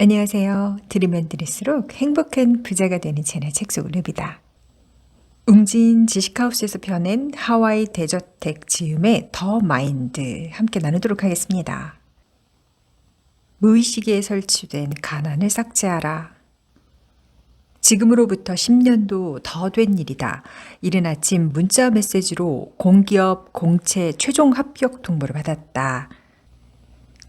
안녕하세요. 들으면 들을수록 행복한 부자가 되는 채널 책속을릅니다. 웅진 지식하우스에서 펴낸 하와이 대저택 지음의 더 마인드 함께 나누도록 하겠습니다. 무의식에 설치된 가난을 삭제하라. 지금으로부터 10년도 더 된 일이다. 이른 아침 문자 메시지로 공기업 공채 최종 합격 통보를 받았다.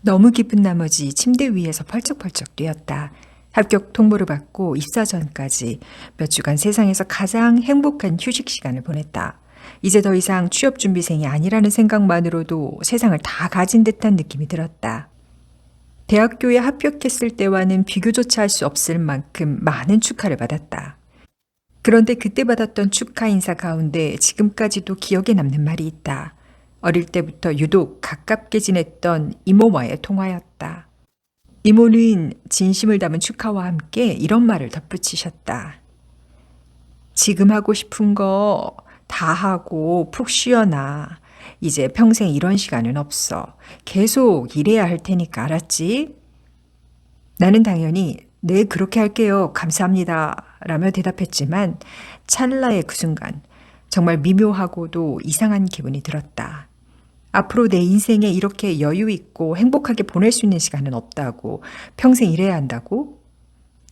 너무 기쁜 나머지 침대 위에서 펄쩍펄쩍 뛰었다. 합격 통보를 받고 입사 전까지 몇 주간 세상에서 가장 행복한 휴식 시간을 보냈다. 이제 더 이상 취업 준비생이 아니라는 생각만으로도 세상을 다 가진 듯한 느낌이 들었다. 대학교에 합격했을 때와는 비교조차 할 수 없을 만큼 많은 축하를 받았다. 그런데 그때 받았던 축하 인사 가운데 지금까지도 기억에 남는 말이 있다. 어릴 때부터 유독 가깝게 지냈던 이모와의 통화였다. 이모는 진심을 담은 축하와 함께 이런 말을 덧붙이셨다. 지금 하고 싶은 거 다 하고 푹 쉬어놔. 이제 평생 이런 시간은 없어. 계속 일해야 할 테니까 알았지? 나는 당연히 네 그렇게 할게요. 감사합니다. 라며 대답했지만 찰나의 그 순간 정말 미묘하고도 이상한 기분이 들었다. 앞으로 내 인생에 이렇게 여유 있고 행복하게 보낼 수 있는 시간은 없다고, 평생 일해야 한다고?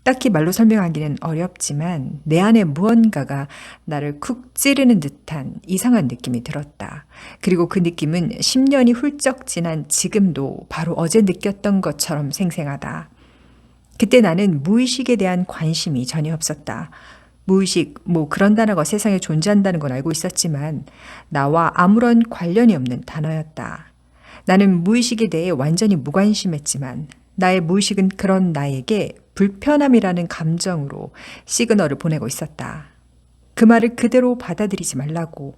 딱히 말로 설명하기는 어렵지만 내 안에 무언가가 나를 쿡 찌르는 듯한 이상한 느낌이 들었다. 그리고 그 느낌은 10년이 훌쩍 지난 지금도 바로 어제 느꼈던 것처럼 생생하다. 그때 나는 무의식에 대한 관심이 전혀 없었다. 무의식, 그런 단어가 세상에 존재한다는 건 알고 있었지만 나와 아무런 관련이 없는 단어였다. 나는 무의식에 대해 완전히 무관심했지만 나의 무의식은 그런 나에게 불편함이라는 감정으로 시그널을 보내고 있었다. 그 말을 그대로 받아들이지 말라고.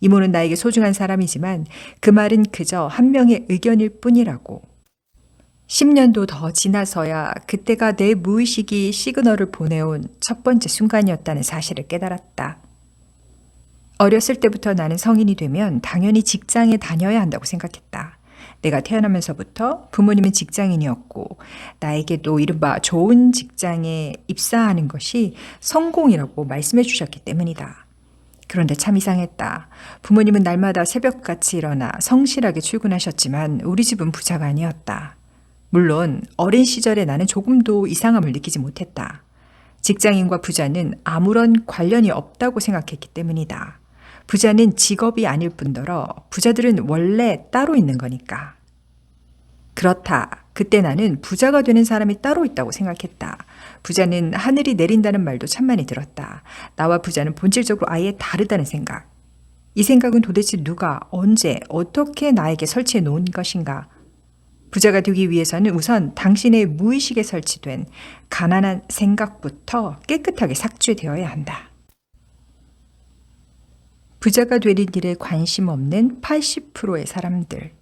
이모는 나에게 소중한 사람이지만 그 말은 그저 한 명의 의견일 뿐이라고. 10년도 더 지나서야 그때가 내 무의식이 시그널을 보내온 첫 번째 순간이었다는 사실을 깨달았다. 어렸을 때부터 나는 성인이 되면 당연히 직장에 다녀야 한다고 생각했다. 내가 태어나면서부터 부모님은 직장인이었고 나에게도 이른바 좋은 직장에 입사하는 것이 성공이라고 말씀해 주셨기 때문이다. 그런데 참 이상했다. 부모님은 날마다 새벽같이 일어나 성실하게 출근하셨지만 우리 집은 부자가 아니었다. 물론 어린 시절에 나는 조금도 이상함을 느끼지 못했다. 직장인과 부자는 아무런 관련이 없다고 생각했기 때문이다. 부자는 직업이 아닐 뿐더러 부자들은 원래 따로 있는 거니까. 그렇다. 그때 나는 부자가 되는 사람이 따로 있다고 생각했다. 부자는 하늘이 내린다는 말도 참 많이 들었다. 나와 부자는 본질적으로 아예 다르다는 생각. 이 생각은 도대체 누가, 언제, 어떻게 나에게 설치해 놓은 것인가? 부자가 되기 위해서는 우선 당신의 무의식에 설치된 가난한 생각부터 깨끗하게 삭제되어야 한다. 부자가 되는 일에 관심 없는 80%의 사람들.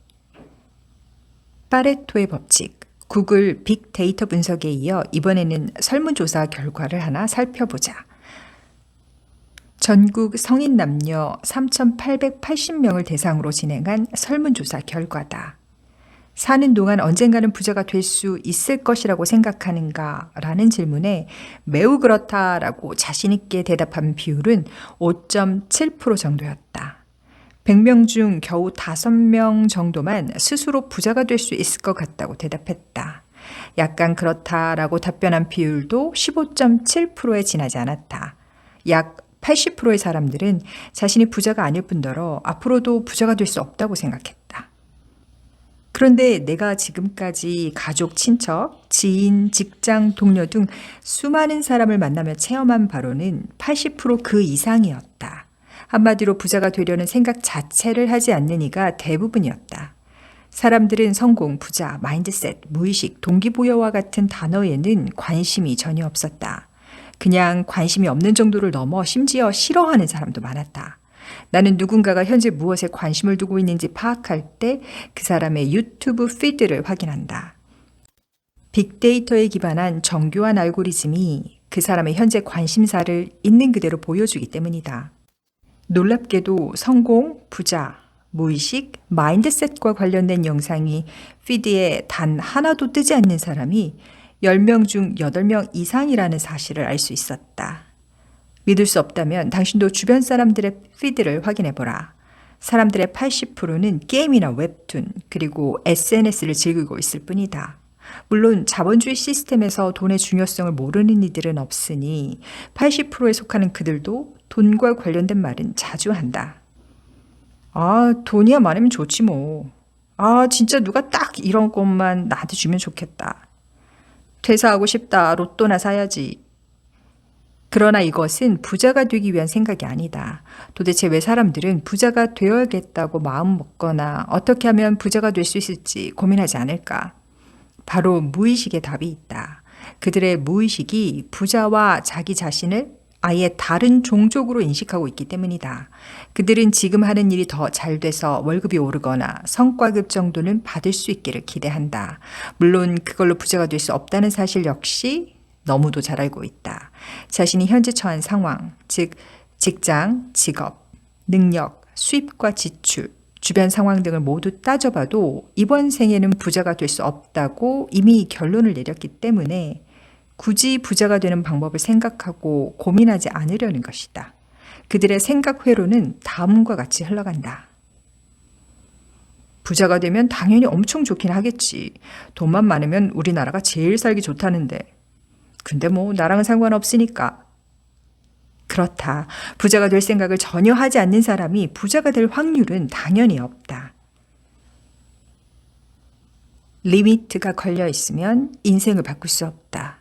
파레토의 법칙, 구글 빅데이터 분석에 이어 이번에는 설문조사 결과를 하나 살펴보자. 전국 성인 남녀 3,880명을 대상으로 진행한 설문조사 결과다. 사는 동안 언젠가는 부자가 될 수 있을 것이라고 생각하는가? 라는 질문에 매우 그렇다라고 자신있게 대답한 비율은 5.7% 정도였다. 100명 중 겨우 5명 정도만 스스로 부자가 될 수 있을 것 같다고 대답했다. 약간 그렇다라고 답변한 비율도 15.7%에 지나지 않았다. 약 80%의 사람들은 자신이 부자가 아닐 뿐더러 앞으로도 부자가 될 수 없다고 생각했다. 그런데 내가 지금까지 가족, 친척, 지인, 직장, 동료 등 수많은 사람을 만나며 체험한 바로는 80%그 이상이었다. 한마디로 부자가 되려는 생각 자체를 하지 않는 이가 대부분이었다. 사람들은 성공, 부자, 마인드셋, 무의식, 동기부여와 같은 단어에는 관심이 전혀 없었다. 그냥 관심이 없는 정도를 넘어 심지어 싫어하는 사람도 많았다. 나는 누군가가 현재 무엇에 관심을 두고 있는지 파악할 때 그 사람의 유튜브 피드를 확인한다. 빅데이터에 기반한 정교한 알고리즘이 그 사람의 현재 관심사를 있는 그대로 보여주기 때문이다. 놀랍게도 성공, 부자, 무의식, 마인드셋과 관련된 영상이 피드에 단 하나도 뜨지 않는 사람이 10명 중 8명 이상이라는 사실을 알 수 있었다. 믿을 수 없다면 당신도 주변 사람들의 피드를 확인해 보라. 사람들의 80%는 게임이나 웹툰, 그리고 SNS를 즐기고 있을 뿐이다. 물론 자본주의 시스템에서 돈의 중요성을 모르는 이들은 없으니 80%에 속하는 그들도 돈과 관련된 말은 자주 한다. 아, 돈이야 많으면 좋지 뭐. 아, 진짜 누가 딱 이런 것만 나한테 주면 좋겠다. 퇴사하고 싶다. 로또나 사야지. 그러나 이것은 부자가 되기 위한 생각이 아니다. 도대체 왜 사람들은 부자가 되어야겠다고 마음 먹거나 어떻게 하면 부자가 될 수 있을지 고민하지 않을까? 바로 무의식의 답이 있다. 그들의 무의식이 부자와 자기 자신을 아예 다른 종족으로 인식하고 있기 때문이다. 그들은 지금 하는 일이 더 잘 돼서 월급이 오르거나 성과급 정도는 받을 수 있기를 기대한다. 물론 그걸로 부자가 될 수 없다는 사실 역시 너무도 잘 알고 있다. 자신이 현재 처한 상황, 즉 직장, 직업, 능력, 수입과 지출, 주변 상황 등을 모두 따져봐도 이번 생에는 부자가 될 수 없다고 이미 결론을 내렸기 때문에 굳이 부자가 되는 방법을 생각하고 고민하지 않으려는 것이다. 그들의 생각 회로는 다음과 같이 흘러간다. 부자가 되면 당연히 엄청 좋긴 하겠지. 돈만 많으면 우리나라가 제일 살기 좋다는데. 근데 뭐 나랑은 상관없으니까. 그렇다. 부자가 될 생각을 전혀 하지 않는 사람이 부자가 될 확률은 당연히 없다. 리미트가 걸려 있으면 인생을 바꿀 수 없다.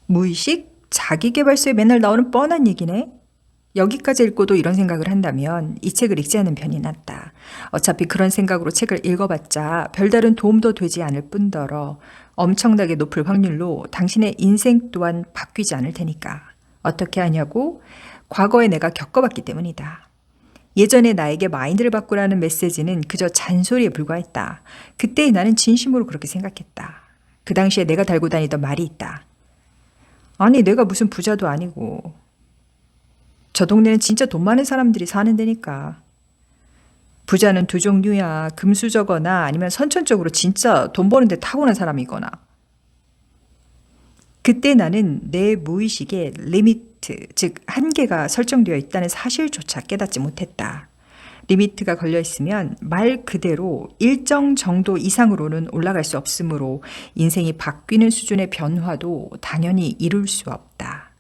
무의식? 자기계발서에 맨날 나오는 뻔한 얘기네? 여기까지 읽고도 이런 생각을 한다면 이 책을 읽지 않는 편이 낫다. 어차피 그런 생각으로 책을 읽어봤자 별다른 도움도 되지 않을 뿐더러 엄청나게 높을 확률로 당신의 인생 또한 바뀌지 않을 테니까. 어떻게 하냐고? 과거에 내가 겪어봤기 때문이다. 예전에 나에게 마인드를 바꾸라는 메시지는 그저 잔소리에 불과했다. 그때 나는 진심으로 그렇게 생각했다. 그 당시에 내가 달고 다니던 말이 있다. 아니, 내가 무슨 부자도 아니고. 저 동네는 진짜 돈 많은 사람들이 사는 데니까. 부자는 두 종류야. 금수저거나 아니면 선천적으로 진짜 돈 버는데 타고난 사람이거나. 그때 나는 내 무의식에 리미트, 즉 한계가 설정되어 있다는 사실조차 깨닫지 못했다. 리미트가 걸려 있으면 말 그대로 일정 정도 이상으로는 올라갈 수 없으므로 인생이 바뀌는 수준의 변화도 당연히 이룰 수 없다.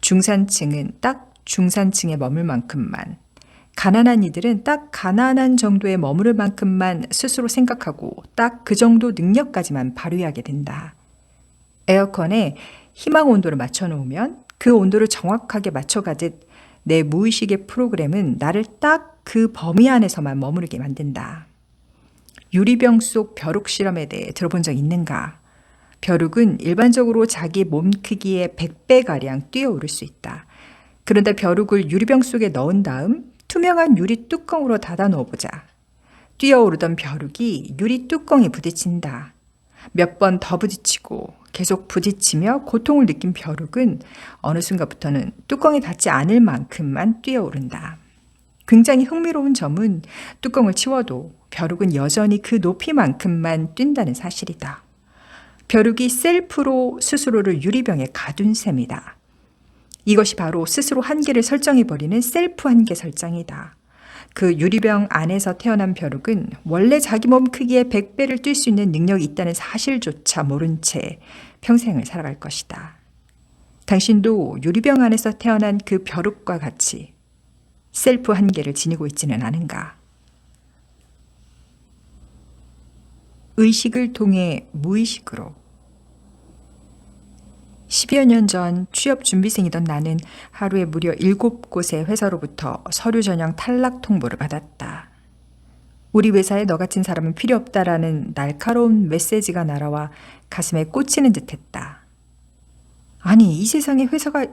중산층은 딱 중산층에 머물 만큼만, 가난한 이들은 딱 가난한 정도에 머무를 만큼만 스스로 생각하고 딱 그 정도 능력까지만 발휘하게 된다. 에어컨에 희망 온도를 맞춰놓으면 그 온도를 정확하게 맞춰가듯 내 무의식의 프로그램은 나를 딱 그 범위 안에서만 머무르게 만든다. 유리병 속 벼룩 실험에 대해 들어본 적 있는가? 벼룩은 일반적으로 자기 몸 크기의 100배가량 뛰어오를 수 있다. 그런데 벼룩을 유리병 속에 넣은 다음 투명한 유리 뚜껑으로 닫아 넣어보자. 뛰어오르던 벼룩이 유리 뚜껑에 부딪힌다. 몇 번 더 부딪히고 계속 부딪히며 고통을 느낀 벼룩은 어느 순간부터는 뚜껑이 닿지 않을 만큼만 뛰어오른다. 굉장히 흥미로운 점은 뚜껑을 치워도 벼룩은 여전히 그 높이만큼만 뛴다는 사실이다. 벼룩이 셀프로 스스로를 유리병에 가둔 셈이다. 이것이 바로 스스로 한계를 설정해버리는 셀프 한계 설정이다. 그 유리병 안에서 태어난 벼룩은 원래 자기 몸 크기의 100배를 뛸 수 있는 능력이 있다는 사실조차 모른 채 평생을 살아갈 것이다. 당신도 유리병 안에서 태어난 그 벼룩과 같이 셀프 한계를 지니고 있지는 않은가? 의식을 통해 무의식으로. 10여 년 전 취업 준비생이던 나는 하루에 무려 7곳의 회사로부터 서류 전형 탈락 통보를 받았다. 우리 회사에 너 같은 사람은 필요 없다라는 날카로운 메시지가 날아와 가슴에 꽂히는 듯했다. 아니, 이 세상에 회사가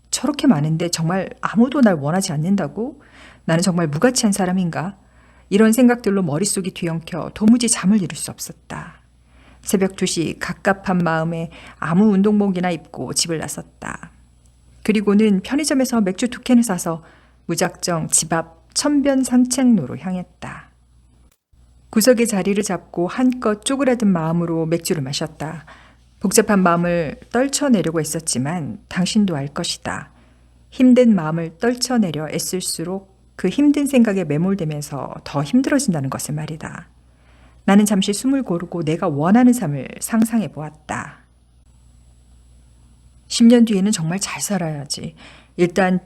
저렇게 많은데 정말 아무도 날 원하지 않는다고? 나는 정말 무가치한 사람인가? 이런 생각들로 머릿속이 뒤엉켜 도무지 잠을 이룰 수 없었다. 새벽 2시 갑갑한 마음에 아무 운동복이나 입고 집을 나섰다. 그리고는 편의점에서 맥주 2캔을 사서 무작정 집 앞 천변 산책로로 향했다. 구석에 자리를 잡고 한껏 쪼그라든 마음으로 맥주를 마셨다. 복잡한 마음을 떨쳐내려고 했었지만 당신도 알 것이다. 힘든 마음을 떨쳐내려 애쓸수록 그 힘든 생각에 매몰되면서 더 힘들어진다는 것을 말이다. 나는 잠시 숨을 고르고 내가 원하는 삶을 상상해 보았다. 10년 뒤에는 정말 잘 살아야지. 일단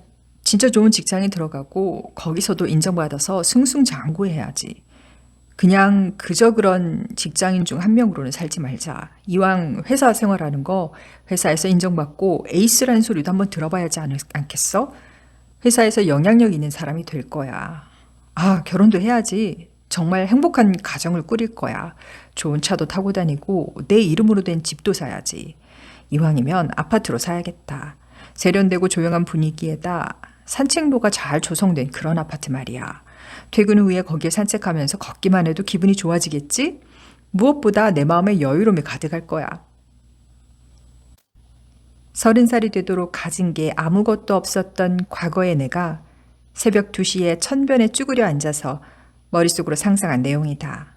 진짜 좋은 직장에 들어가고 거기서도 인정받아서 승승장구해야지. 그냥 그저 그런 직장인 중 한 명으로는 살지 말자. 이왕 회사 생활하는 거 회사에서 인정받고 에이스라는 소리도 한번 들어봐야 하지 않겠어? 회사에서 영향력 있는 사람이 될 거야. 아, 결혼도 해야지. 정말 행복한 가정을 꾸릴 거야. 좋은 차도 타고 다니고 내 이름으로 된 집도 사야지. 이왕이면 아파트로 사야겠다. 세련되고 조용한 분위기에다 산책로가 잘 조성된 그런 아파트 말이야. 퇴근 후에 거기에 산책하면서 걷기만 해도 기분이 좋아지겠지? 무엇보다 내 마음에 여유로움이 가득할 거야. 30살이 되도록 가진 게 아무것도 없었던 과거의 내가 새벽 2시에 천변에 쭈그려 앉아서 머릿속으로 상상한 내용이다.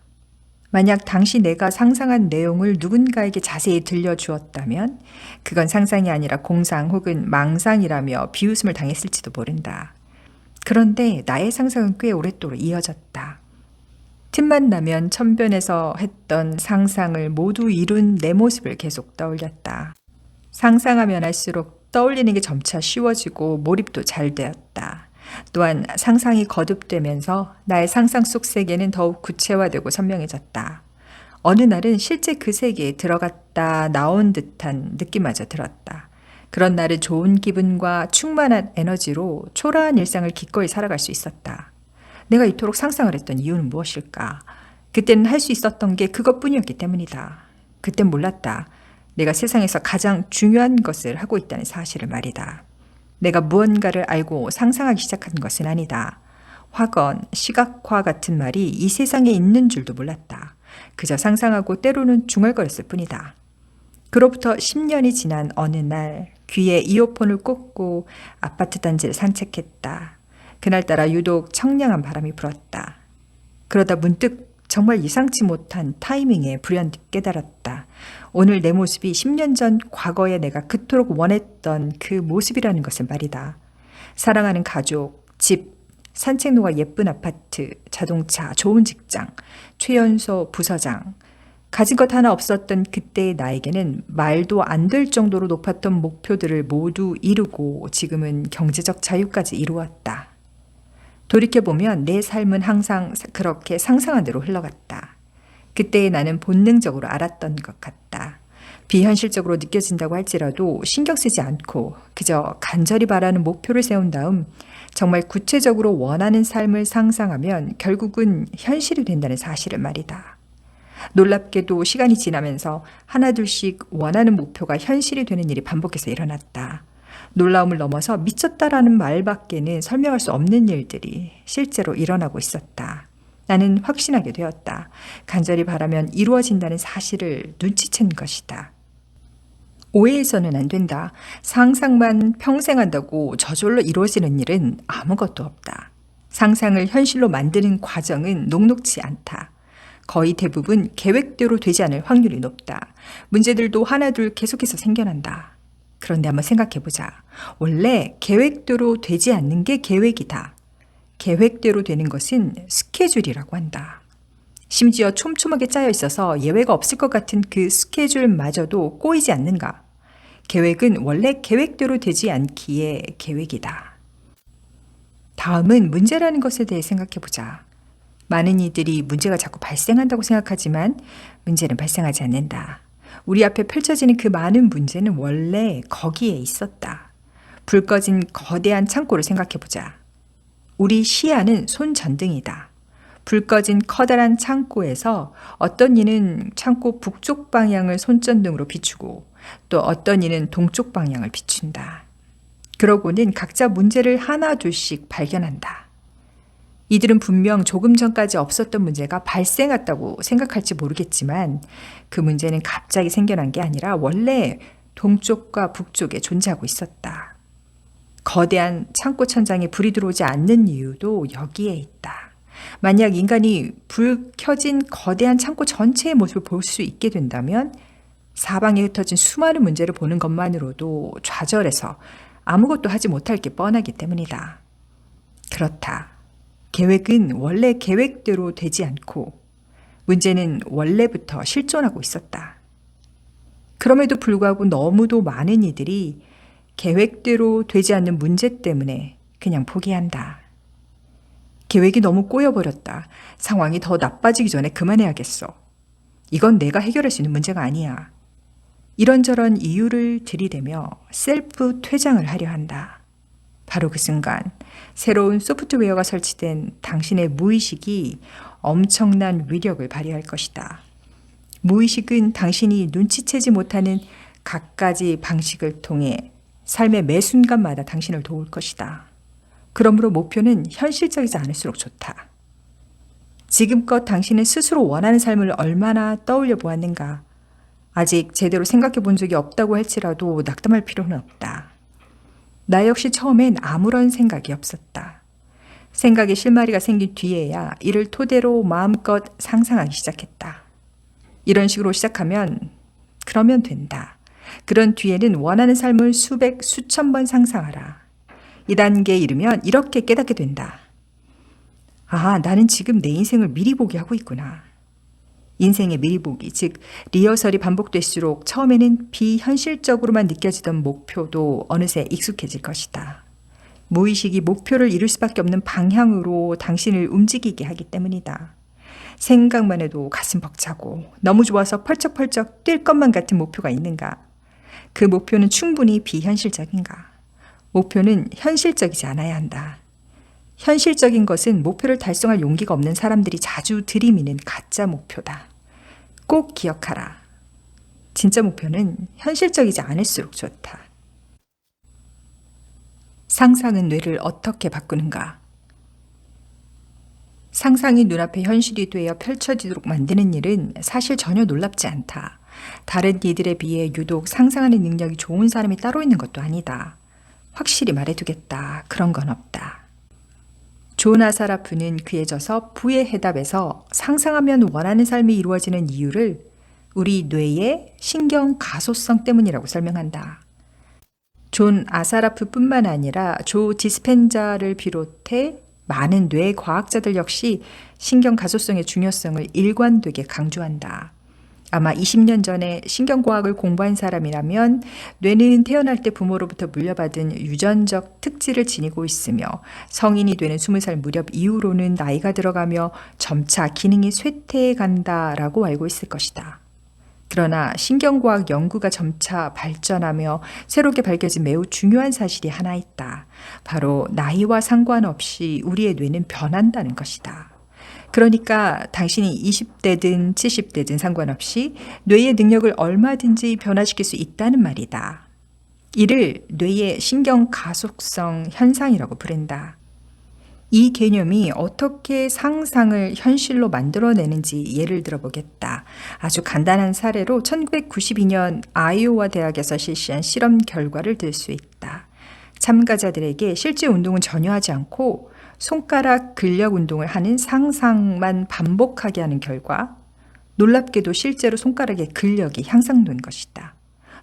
만약 당시 내가 상상한 내용을 누군가에게 자세히 들려주었다면 그건 상상이 아니라 공상 혹은 망상이라며 비웃음을 당했을지도 모른다. 그런데 나의 상상은 꽤 오랫도록 이어졌다. 틈만 나면 천변에서 했던 상상을 모두 이룬 내 모습을 계속 떠올렸다. 상상하면 할수록 떠올리는 게 점차 쉬워지고 몰입도 잘 되었다. 또한 상상이 거듭되면서 나의 상상 속 세계는 더욱 구체화되고 선명해졌다. 어느 날은 실제 그 세계에 들어갔다 나온 듯한 느낌마저 들었다. 그런 날은 좋은 기분과 충만한 에너지로 초라한 일상을 기꺼이 살아갈 수 있었다. 내가 이토록 상상을 했던 이유는 무엇일까? 그때는 할 수 있었던 게 그것뿐이었기 때문이다. 그땐 몰랐다. 내가 세상에서 가장 중요한 것을 하고 있다는 사실을 말이다. 내가 무언가를 알고 상상하기 시작한 것은 아니다. 확언, 시각화 같은 말이 이 세상에 있는 줄도 몰랐다. 그저 상상하고 때로는 중얼거렸을 뿐이다. 그로부터 10년이 지난 어느 날 귀에 이어폰을 꽂고 아파트 단지를 산책했다. 그날따라 유독 청량한 바람이 불었다. 그러다 문득 정말 예상치 못한 타이밍에 불현듯 깨달았다. 오늘 내 모습이 10년 전 과거에 내가 그토록 원했던 그 모습이라는 것을 말이다. 사랑하는 가족, 집, 산책로가 예쁜 아파트, 자동차, 좋은 직장, 최연소 부서장. 가진 것 하나 없었던 그때의 나에게는 말도 안 될 정도로 높았던 목표들을 모두 이루고 지금은 경제적 자유까지 이루었다. 돌이켜보면 내 삶은 항상 그렇게 상상한 대로 흘러갔다. 그때의 나는 본능적으로 알았던 것 같다. 비현실적으로 느껴진다고 할지라도 신경 쓰지 않고 그저 간절히 바라는 목표를 세운 다음 정말 구체적으로 원하는 삶을 상상하면 결국은 현실이 된다는 사실을 말이다. 놀랍게도 시간이 지나면서 하나둘씩 원하는 목표가 현실이 되는 일이 반복해서 일어났다. 놀라움을 넘어서 미쳤다라는 말밖에는 설명할 수 없는 일들이 실제로 일어나고 있었다. 나는 확신하게 되었다. 간절히 바라면 이루어진다는 사실을 눈치챈 것이다. 오해해서는 안 된다. 상상만 평생 한다고 저절로 이루어지는 일은 아무것도 없다. 상상을 현실로 만드는 과정은 녹록지 않다. 거의 대부분 계획대로 되지 않을 확률이 높다. 문제들도 하나둘 계속해서 생겨난다. 그런데 한번 생각해보자. 원래 계획대로 되지 않는 게 계획이다. 계획대로 되는 것은 스케줄이라고 한다. 심지어 촘촘하게 짜여 있어서 예외가 없을 것 같은 그 스케줄마저도 꼬이지 않는가? 계획은 원래 계획대로 되지 않기에 계획이다. 다음은 문제라는 것에 대해 생각해보자. 많은 이들이 문제가 자꾸 발생한다고 생각하지만 문제는 발생하지 않는다. 우리 앞에 펼쳐지는 그 많은 문제는 원래 거기에 있었다. 불 꺼진 거대한 창고를 생각해보자. 우리 시야는 손전등이다. 불 꺼진 커다란 창고에서 어떤 이는 창고 북쪽 방향을 손전등으로 비추고 또 어떤 이는 동쪽 방향을 비춘다. 그러고는 각자 문제를 하나 둘씩 발견한다. 이들은 분명 조금 전까지 없었던 문제가 발생했다고 생각할지 모르겠지만 그 문제는 갑자기 생겨난 게 아니라 원래 동쪽과 북쪽에 존재하고 있었다. 거대한 창고 천장에 불이 들어오지 않는 이유도 여기에 있다. 만약 인간이 불 켜진 거대한 창고 전체의 모습을 볼 수 있게 된다면 사방에 흩어진 수많은 문제를 보는 것만으로도 좌절해서 아무것도 하지 못할 게 뻔하기 때문이다. 그렇다. 계획은 원래 계획대로 되지 않고 문제는 원래부터 실존하고 있었다. 그럼에도 불구하고 너무도 많은 이들이 계획대로 되지 않는 문제 때문에 그냥 포기한다. 계획이 너무 꼬여버렸다. 상황이 더 나빠지기 전에 그만해야겠어. 이건 내가 해결할 수 있는 문제가 아니야. 이런저런 이유를 들이대며 셀프 퇴장을 하려 한다. 바로 그 순간 새로운 소프트웨어가 설치된 당신의 무의식이 엄청난 위력을 발휘할 것이다. 무의식은 당신이 눈치채지 못하는 갖가지 방식을 통해 삶의 매 순간마다 당신을 도울 것이다. 그러므로 목표는 현실적이지 않을수록 좋다. 지금껏 당신은 스스로 원하는 삶을 얼마나 떠올려 보았는가? 아직 제대로 생각해 본 적이 없다고 할지라도 낙담할 필요는 없다. 나 역시 처음엔 아무런 생각이 없었다. 생각의 실마리가 생긴 뒤에야 이를 토대로 마음껏 상상하기 시작했다. 이런 식으로 시작하면 그러면 된다. 그런 뒤에는 원하는 삶을 수백, 수천 번 상상하라. 이 단계에 이르면 이렇게 깨닫게 된다. 아, 나는 지금 내 인생을 미리 보기 하고 있구나. 인생의 미리 보기, 즉 리허설이 반복될수록 처음에는 비현실적으로만 느껴지던 목표도 어느새 익숙해질 것이다. 무의식이 목표를 이룰 수밖에 없는 방향으로 당신을 움직이게 하기 때문이다. 생각만 해도 가슴 벅차고 너무 좋아서 펄쩍펄쩍 뛸 것만 같은 목표가 있는가? 그 목표는 충분히 비현실적인가? 목표는 현실적이지 않아야 한다. 현실적인 것은 목표를 달성할 용기가 없는 사람들이 자주 들이미는 가짜 목표다. 꼭 기억하라. 진짜 목표는 현실적이지 않을수록 좋다. 상상은 뇌를 어떻게 바꾸는가? 상상이 눈앞에 현실이 되어 펼쳐지도록 만드는 일은 사실 전혀 놀랍지 않다. 다른 이들에 비해 유독 상상하는 능력이 좋은 사람이 따로 있는 것도 아니다. 확실히 말해두겠다. 그런 건 없다. 존 아사라프는 그에 져서 부의 해답에서 상상하면 원하는 삶이 이루어지는 이유를 우리 뇌의 신경 가소성 때문이라고 설명한다. 존 아사라프뿐만 아니라 조 디스펜자를 비롯해 많은 뇌 과학자들 역시 신경 가소성의 중요성을 일관되게 강조한다. 아마 20년 전에 신경과학을 공부한 사람이라면 뇌는 태어날 때 부모로부터 물려받은 유전적 특질을 지니고 있으며 성인이 되는 20살 무렵 이후로는 나이가 들어가며 점차 기능이 쇠퇴해 간다라고 알고 있을 것이다. 그러나 신경과학 연구가 점차 발전하며 새롭게 밝혀진 매우 중요한 사실이 하나 있다. 바로 나이와 상관없이 우리의 뇌는 변한다는 것이다. 그러니까 당신이 20대든 70대든 상관없이 뇌의 능력을 얼마든지 변화시킬 수 있다는 말이다. 이를 뇌의 신경 가속성 현상이라고 부른다. 이 개념이 어떻게 상상을 현실로 만들어내는지 예를 들어보겠다. 아주 간단한 사례로 1992년 아이오와 대학에서 실시한 실험 결과를 들 수 있다. 참가자들에게 실제 운동은 전혀 하지 않고 손가락 근력 운동을 하는 상상만 반복하게 하는 결과 놀랍게도 실제로 손가락의 근력이 향상된 것이다.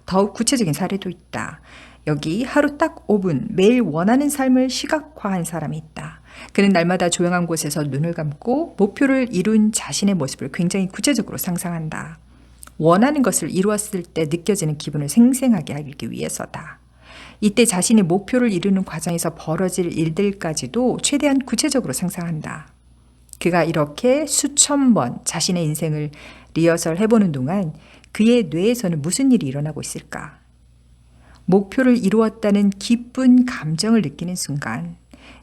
더욱 구체적인 사례도 있다. 여기 하루 딱 5분 매일 원하는 삶을 시각화한 사람이 있다. 그는 날마다 조용한 곳에서 눈을 감고 목표를 이룬 자신의 모습을 굉장히 구체적으로 상상한다. 원하는 것을 이루었을 때 느껴지는 기분을 생생하게 하기 위해서다. 이때 자신이 목표를 이루는 과정에서 벌어질 일들까지도 최대한 구체적으로 상상한다. 그가 이렇게 수천 번 자신의 인생을 리허설 해보는 동안 그의 뇌에서는 무슨 일이 일어나고 있을까? 목표를 이루었다는 기쁜 감정을 느끼는 순간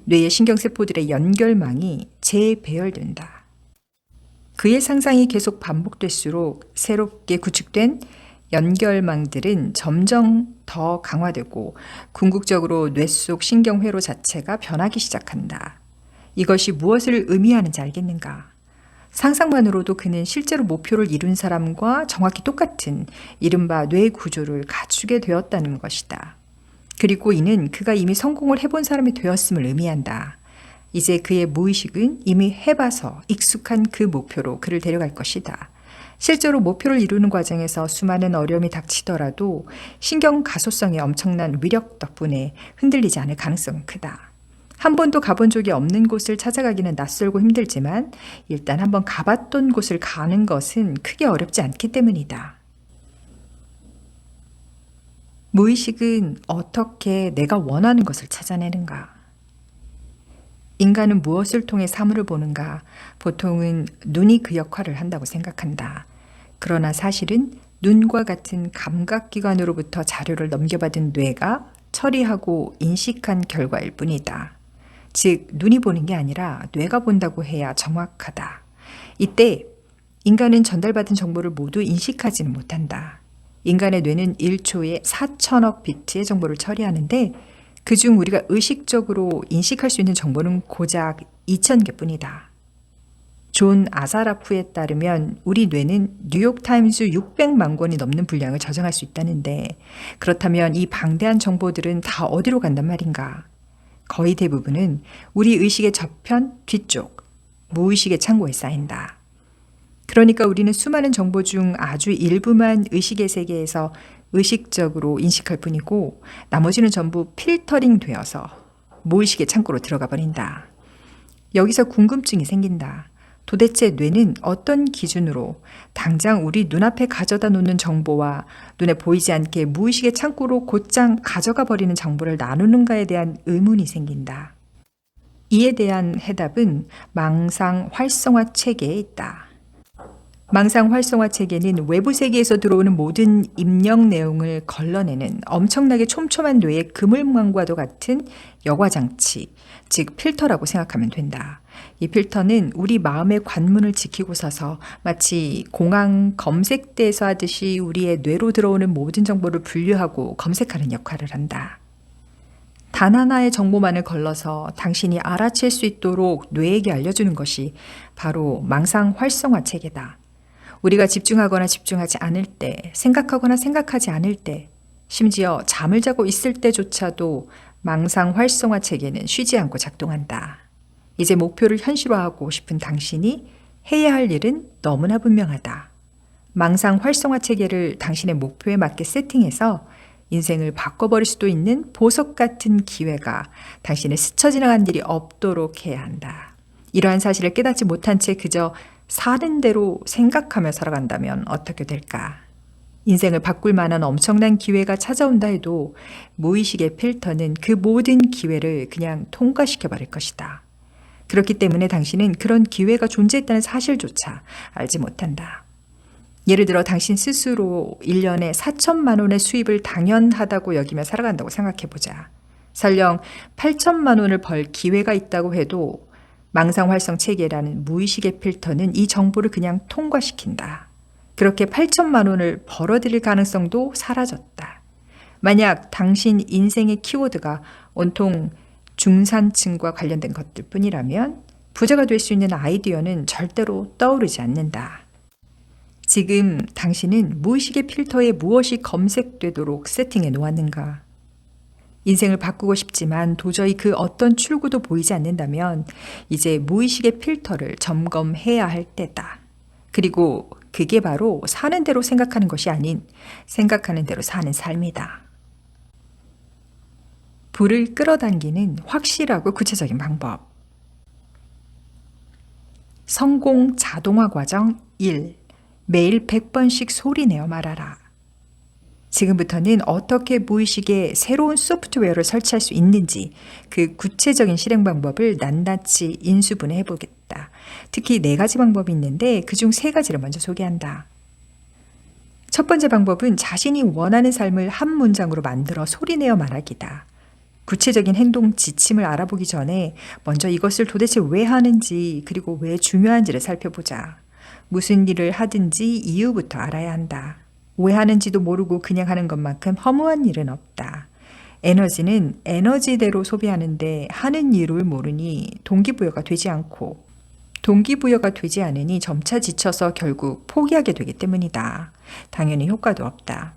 뇌의 신경세포들의 연결망이 재배열된다. 그의 상상이 계속 반복될수록 새롭게 구축된 연결망들은 점점 더 강화되고 궁극적으로 뇌 속 신경회로 자체가 변하기 시작한다. 이것이 무엇을 의미하는지 알겠는가? 상상만으로도 그는 실제로 목표를 이룬 사람과 정확히 똑같은 이른바 뇌 구조를 갖추게 되었다는 것이다. 그리고 이는 그가 이미 성공을 해본 사람이 되었음을 의미한다. 이제 그의 무의식은 이미 해봐서 익숙한 그 목표로 그를 데려갈 것이다. 실제로 목표를 이루는 과정에서 수많은 어려움이 닥치더라도 신경 가소성의 엄청난 위력 덕분에 흔들리지 않을 가능성은 크다. 한 번도 가본 적이 없는 곳을 찾아가기는 낯설고 힘들지만 일단 한번 가봤던 곳을 가는 것은 크게 어렵지 않기 때문이다. 무의식은 어떻게 내가 원하는 것을 찾아내는가? 인간은 무엇을 통해 사물을 보는가? 보통은 눈이 그 역할을 한다고 생각한다. 그러나 사실은 눈과 같은 감각기관으로부터 자료를 넘겨받은 뇌가 처리하고 인식한 결과일 뿐이다. 즉, 눈이 보는 게 아니라 뇌가 본다고 해야 정확하다. 이때 인간은 전달받은 정보를 모두 인식하지는 못한다. 인간의 뇌는 1초에 4천억 비트의 정보를 처리하는데 그중 우리가 의식적으로 인식할 수 있는 정보는 고작 2,000개 뿐이다. 존 아사라프에 따르면 우리 뇌는 뉴욕타임즈 600만 권이 넘는 분량을 저장할 수 있다는데 그렇다면 이 방대한 정보들은 다 어디로 간단 말인가? 거의 대부분은 우리 의식의 저편, 뒤쪽, 무의식의 창고에 쌓인다. 그러니까 우리는 수많은 정보 중 아주 일부만 의식의 세계에서 의식적으로 인식할 뿐이고 나머지는 전부 필터링 되어서 무의식의 창고로 들어가 버린다. 여기서 궁금증이 생긴다. 도대체 뇌는 어떤 기준으로 당장 우리 눈앞에 가져다 놓는 정보와 눈에 보이지 않게 무의식의 창고로 곧장 가져가 버리는 정보를 나누는가에 대한 의문이 생긴다. 이에 대한 해답은 망상 활성화 체계에 있다. 망상 활성화 체계는 외부 세계에서 들어오는 모든 입력 내용을 걸러내는 엄청나게 촘촘한 뇌의 그물망과도 같은 여과 장치, 즉 필터라고 생각하면 된다. 이 필터는 우리 마음의 관문을 지키고 서서 마치 공항 검색대에서 하듯이 우리의 뇌로 들어오는 모든 정보를 분류하고 검색하는 역할을 한다. 단 하나의 정보만을 걸러서 당신이 알아챌 수 있도록 뇌에게 알려주는 것이 바로 망상 활성화 체계다. 우리가 집중하거나 집중하지 않을 때, 생각하거나 생각하지 않을 때, 심지어 잠을 자고 있을 때조차도 망상 활성화 체계는 쉬지 않고 작동한다. 이제 목표를 현실화하고 싶은 당신이 해야 할 일은 너무나 분명하다. 망상 활성화 체계를 당신의 목표에 맞게 세팅해서 인생을 바꿔버릴 수도 있는 보석 같은 기회가 당신을 스쳐 지나간 일이 없도록 해야 한다. 이러한 사실을 깨닫지 못한 채 그저 사는 대로 생각하며 살아간다면 어떻게 될까? 인생을 바꿀 만한 엄청난 기회가 찾아온다 해도 무의식의 필터는 그 모든 기회를 그냥 통과시켜 버릴 것이다. 그렇기 때문에 당신은 그런 기회가 존재했다는 사실조차 알지 못한다. 예를 들어 당신 스스로 1년에 4천만 원의 수입을 당연하다고 여기며 살아간다고 생각해보자. 설령 8천만 원을 벌 기회가 있다고 해도 망상 활성 체계라는 무의식의 필터는 이 정보를 그냥 통과시킨다. 그렇게 8천만 원을 벌어들일 가능성도 사라졌다. 만약 당신 인생의 키워드가 온통 중산층과 관련된 것들 뿐이라면 부자가 될 수 있는 아이디어는 절대로 떠오르지 않는다. 지금 당신은 무의식의 필터에 무엇이 검색되도록 세팅해 놓았는가? 인생을 바꾸고 싶지만 도저히 그 어떤 출구도 보이지 않는다면 이제 무의식의 필터를 점검해야 할 때다. 그리고 그게 바로 사는 대로 생각하는 것이 아닌 생각하는 대로 사는 삶이다. 불을 끌어당기는 확실하고 구체적인 방법. 성공 자동화 과정 1. 매일 100번씩 소리내어 말하라. 지금부터는 어떻게 무의식에 새로운 소프트웨어를 설치할 수 있는지 그 구체적인 실행 방법을 낱낱이 인수분해해 보겠다. 특히 4가지 방법이 있는데 그중 3가지를 먼저 소개한다. 첫 번째 방법은 자신이 원하는 삶을 한 문장으로 만들어 소리내어 말하기다. 구체적인 행동 지침을 알아보기 전에 먼저 이것을 도대체 왜 하는지 그리고 왜 중요한지를 살펴보자. 무슨 일을 하든지 이유부터 알아야 한다. 왜 하는지도 모르고 그냥 하는 것만큼 허무한 일은 없다. 에너지는 에너지대로 소비하는데 하는 이유를 모르니 동기부여가 되지 않고 동기부여가 되지 않으니 점차 지쳐서 결국 포기하게 되기 때문이다. 당연히 효과도 없다.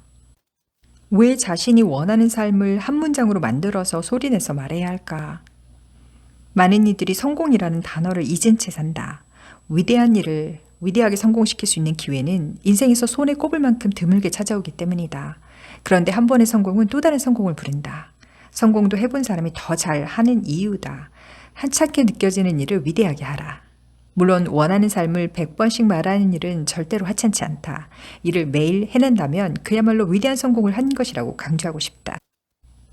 왜 자신이 원하는 삶을 한 문장으로 만들어서 소리내서 말해야 할까? 많은 이들이 성공이라는 단어를 잊은 채 산다. 위대한 일을 위대하게 성공시킬 수 있는 기회는 인생에서 손에 꼽을 만큼 드물게 찾아오기 때문이다. 그런데 한 번의 성공은 또 다른 성공을 부른다. 성공도 해본 사람이 더 잘하는 이유다. 한찮게 느껴지는 일을 위대하게 하라. 물론 원하는 삶을 100번씩 말하는 일은 절대로 하찮지 않다. 이를 매일 해낸다면 그야말로 위대한 성공을 한 것이라고 강조하고 싶다.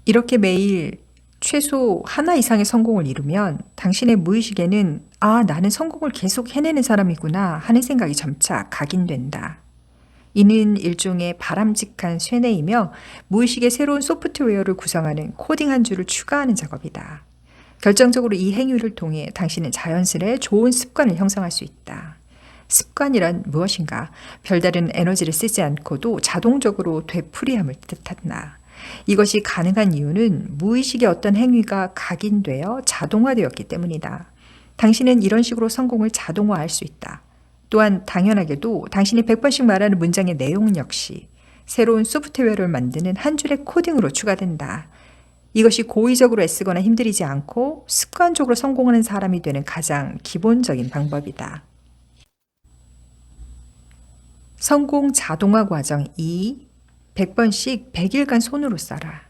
이렇게 매일 최소 하나 이상의 성공을 이루면 당신의 무의식에는 나는 성공을 계속 해내는 사람이구나 하는 생각이 점차 각인된다. 이는 일종의 바람직한 쇠뇌이며 무의식의 새로운 소프트웨어를 구성하는 코딩 한 줄을 추가하는 작업이다. 결정적으로 이 행위를 통해 당신은 자연스레 좋은 습관을 형성할 수 있다. 습관이란 무엇인가? 별다른 에너지를 쓰지 않고도 자동적으로 되풀이함을 뜻한다. 이것이 가능한 이유는 무의식의 어떤 행위가 각인되어 자동화되었기 때문이다. 당신은 이런 식으로 성공을 자동화할 수 있다. 또한 당연하게도 당신이 100번씩 말하는 문장의 내용 역시 새로운 소프트웨어를 만드는 한 줄의 코딩으로 추가된다. 이것이 고의적으로 애쓰거나 힘들이지 않고 습관적으로 성공하는 사람이 되는 가장 기본적인 방법이다. 성공 자동화 과정 2. 100번씩 100일간 손으로 써라.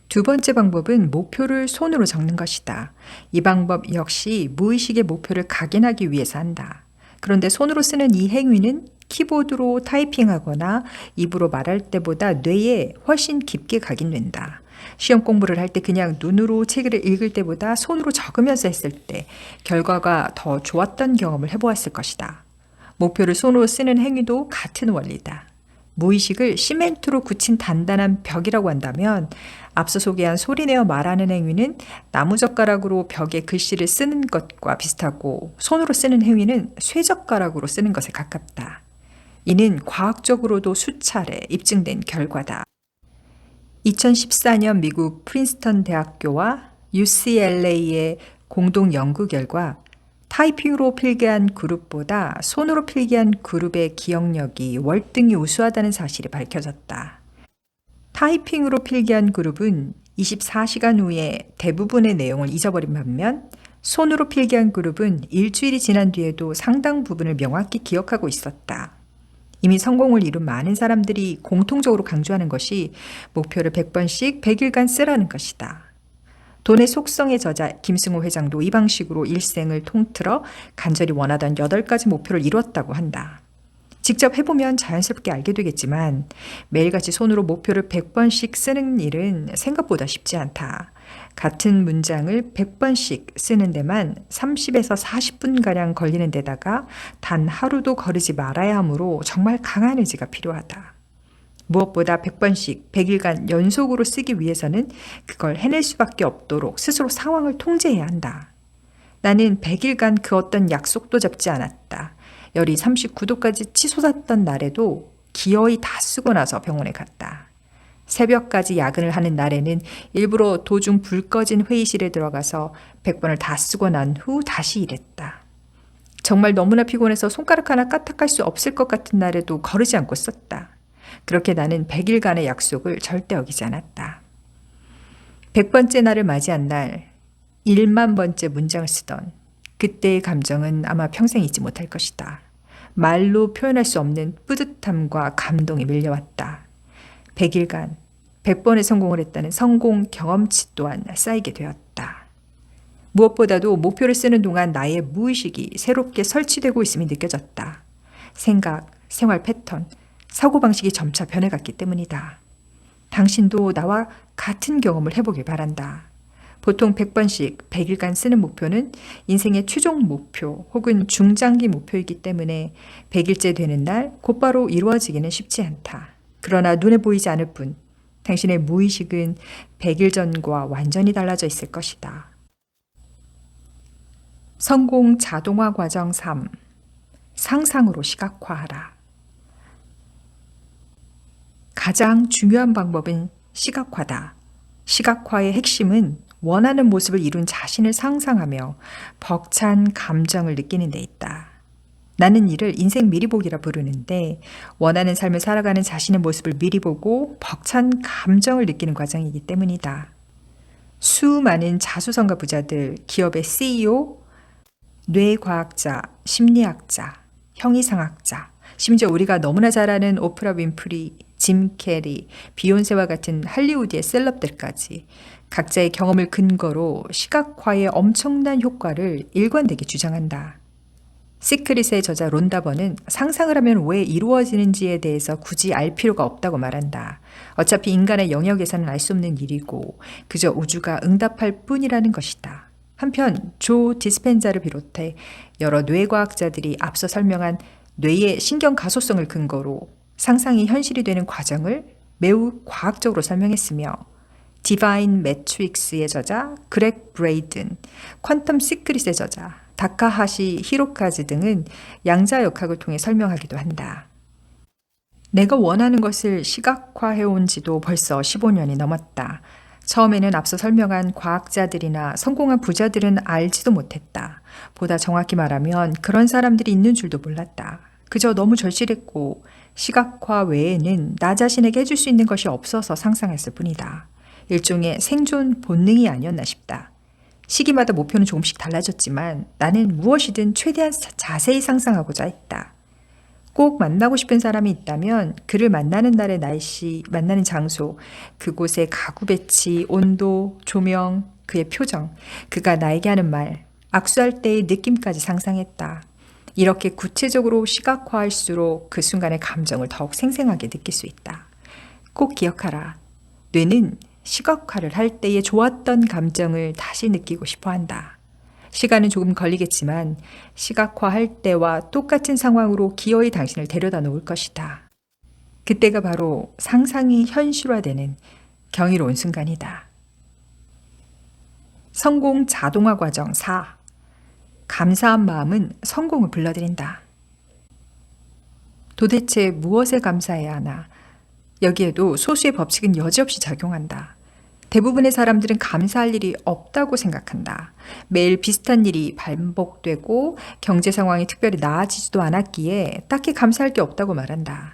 두 번째 방법은 목표를 손으로 적는 것이다. 이 방법 역시 무의식의 목표를 각인하기 위해서 한다. 그런데 손으로 쓰는 이 행위는 키보드로 타이핑하거나 입으로 말할 때보다 뇌에 훨씬 깊게 각인된다. 시험 공부를 할 때 그냥 눈으로 책을 읽을 때보다 손으로 적으면서 했을 때 결과가 더 좋았던 경험을 해보았을 것이다. 목표를 손으로 쓰는 행위도 같은 원리다. 무의식을 시멘트로 굳힌 단단한 벽이라고 한다면 앞서 소개한 소리내어 말하는 행위는 나무젓가락으로 벽에 글씨를 쓰는 것과 비슷하고 손으로 쓰는 행위는 쇠젓가락으로 쓰는 것에 가깝다. 이는 과학적으로도 수차례 입증된 결과다. 2014년 미국 프린스턴 대학교와 UCLA의 공동 연구 결과 타이핑으로 필기한 그룹보다 손으로 필기한 그룹의 기억력이 월등히 우수하다는 사실이 밝혀졌다. 타이핑으로 필기한 그룹은 24시간 후에 대부분의 내용을 잊어버린 반면 손으로 필기한 그룹은 일주일이 지난 뒤에도 상당 부분을 명확히 기억하고 있었다. 이미 성공을 이룬 많은 사람들이 공통적으로 강조하는 것이 목표를 100번씩 100일간 쓰라는 것이다. 돈의 속성의 저자 김승호 회장도 이 방식으로 일생을 통틀어 간절히 원하던 8가지 목표를 이뤘다고 한다. 직접 해보면 자연스럽게 알게 되겠지만 매일같이 손으로 목표를 100번씩 쓰는 일은 생각보다 쉽지 않다. 같은 문장을 100번씩 쓰는 데만 30에서 40분가량 걸리는 데다가 단 하루도 거르지 말아야 하므로 정말 강한 의지가 필요하다. 무엇보다 100번씩 100일간 연속으로 쓰기 위해서는 그걸 해낼 수밖에 없도록 스스로 상황을 통제해야 한다. 나는 100일간 그 어떤 약속도 잡지 않았다. 열이 39도까지 치솟았던 날에도 기어이 다 쓰고 나서 병원에 갔다. 새벽까지 야근을 하는 날에는 일부러 도중 불 꺼진 회의실에 들어가서 100번을 다 쓰고 난 후 다시 일했다. 정말 너무나 피곤해서 손가락 하나 까딱할 수 없을 것 같은 날에도 거르지 않고 썼다. 그렇게 나는 100일간의 약속을 절대 어기지 않았다. 100번째 날을 맞이한 날 1만 번째 문장을 쓰던 그때의 감정은 아마 평생 잊지 못할 것이다. 말로 표현할 수 없는 뿌듯함과 감동이 밀려왔다. 100일간 100번의 성공을 했다는 성공 경험치 또한 쌓이게 되었다. 무엇보다도 목표를 쓰는 동안 나의 무의식이 새롭게 설치되고 있음이 느껴졌다. 생각, 생활 패턴, 사고방식이 점차 변해갔기 때문이다. 당신도 나와 같은 경험을 해보길 바란다. 보통 100번씩 100일간 쓰는 목표는 인생의 최종 목표 혹은 중장기 목표이기 때문에 100일째 되는 날 곧바로 이루어지기는 쉽지 않다. 그러나 눈에 보이지 않을 뿐 당신의 무의식은 100일 전과 완전히 달라져 있을 것이다. 성공 자동화 과정 3. 상상으로 시각화하라. 가장 중요한 방법은 시각화다. 시각화의 핵심은 원하는 모습을 이룬 자신을 상상하며 벅찬 감정을 느끼는 데 있다. 나는 이를 인생 미리 보기라 부르는데 원하는 삶을 살아가는 자신의 모습을 미리 보고 벅찬 감정을 느끼는 과정이기 때문이다. 수많은 자수성가 부자들, 기업의 CEO, 뇌과학자, 심리학자, 형이상학자, 심지어 우리가 너무나 잘 아는 오프라 윈프리, 짐 캐리, 비욘세와 같은 할리우드의 셀럽들까지 각자의 경험을 근거로 시각화의 엄청난 효과를 일관되게 주장한다. 시크릿의 저자 론다버는 상상을 하면 왜 이루어지는지에 대해서 굳이 알 필요가 없다고 말한다. 어차피 인간의 영역에서는 알 수 없는 일이고 그저 우주가 응답할 뿐이라는 것이다. 한편 조 디스펜자를 비롯해 여러 뇌과학자들이 앞서 설명한 뇌의 신경 가소성을 근거로 상상이 현실이 되는 과정을 매우 과학적으로 설명했으며 디바인 매트릭스의 저자 그렉 브레이든, 퀀텀 시크릿의 저자 다카하시 히로카즈 등은 양자역학을 통해 설명하기도 한다. 내가 원하는 것을 시각화해온 지도 벌써 15년이 넘었다. 처음에는 앞서 설명한 과학자들이나 성공한 부자들은 알지도 못했다. 보다 정확히 말하면 그런 사람들이 있는 줄도 몰랐다. 그저 너무 절실했고 시각화 외에는 나 자신에게 해줄 수 있는 것이 없어서 상상했을 뿐이다. 일종의 생존 본능이 아니었나 싶다. 시기마다 목표는 조금씩 달라졌지만 나는 무엇이든 최대한 자세히 상상하고자 했다. 꼭 만나고 싶은 사람이 있다면 그를 만나는 날의 날씨, 만나는 장소, 그곳의 가구 배치, 온도, 조명, 그의 표정, 그가 나에게 하는 말, 악수할 때의 느낌까지 상상했다. 이렇게 구체적으로 시각화할수록 그 순간의 감정을 더욱 생생하게 느낄 수 있다. 꼭 기억하라. 뇌는 시각화를 할 때의 좋았던 감정을 다시 느끼고 싶어 한다. 시간은 조금 걸리겠지만 시각화할 때와 똑같은 상황으로 기어이 당신을 데려다 놓을 것이다. 그때가 바로 상상이 현실화되는 경이로운 순간이다. 성공 자동화 과정 4. 감사한 마음은 성공을 불러들인다. 도대체 무엇에 감사해야 하나? 여기에도 소수의 법칙은 여지없이 작용한다. 대부분의 사람들은 감사할 일이 없다고 생각한다. 매일 비슷한 일이 반복되고 경제 상황이 특별히 나아지지도 않았기에 딱히 감사할 게 없다고 말한다.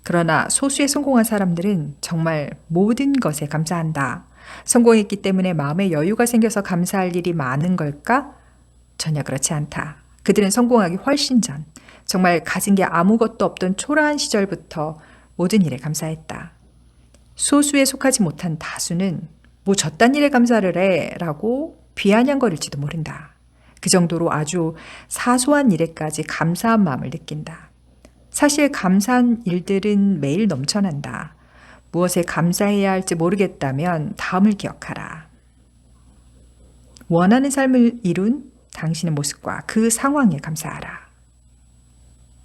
그러나 소수의 성공한 사람들은 정말 모든 것에 감사한다. 성공했기 때문에 마음에 여유가 생겨서 감사할 일이 많은 걸까? 전혀 그렇지 않다. 그들은 성공하기 훨씬 전, 정말 가진 게 아무것도 없던 초라한 시절부터 모든 일에 감사했다. 소수에 속하지 못한 다수는 뭐 저딴 일에 감사를 해 라고 비아냥거릴지도 모른다. 그 정도로 아주 사소한 일에까지 감사한 마음을 느낀다. 사실 감사한 일들은 매일 넘쳐난다. 무엇에 감사해야 할지 모르겠다면 다음을 기억하라. 원하는 삶을 이룬 당신의 모습과 그 상황에 감사하라.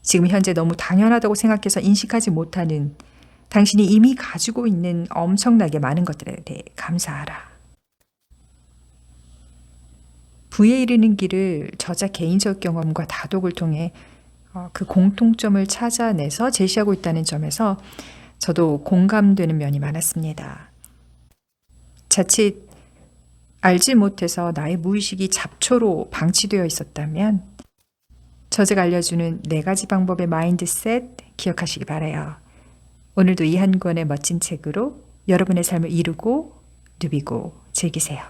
지금 현재 너무 당연하다고 생각해서 인식하지 못하는 당신이 이미 가지고 있는 엄청나게 많은 것들에 대해 감사하라. 부에 이르는 길을 저자 개인적 경험과 다독을 통해 그 공통점을 찾아내서 제시하고 있다는 점에서 저도 공감되는 면이 많았습니다. 자칫 알지 못해서 나의 무의식이 잡초로 방치되어 있었다면 저자가 알려주는 4가지 방법의 마인드셋 기억하시기 바라요. 오늘도 이 한 권의 멋진 책으로 여러분의 삶을 이루고 누비고 즐기세요.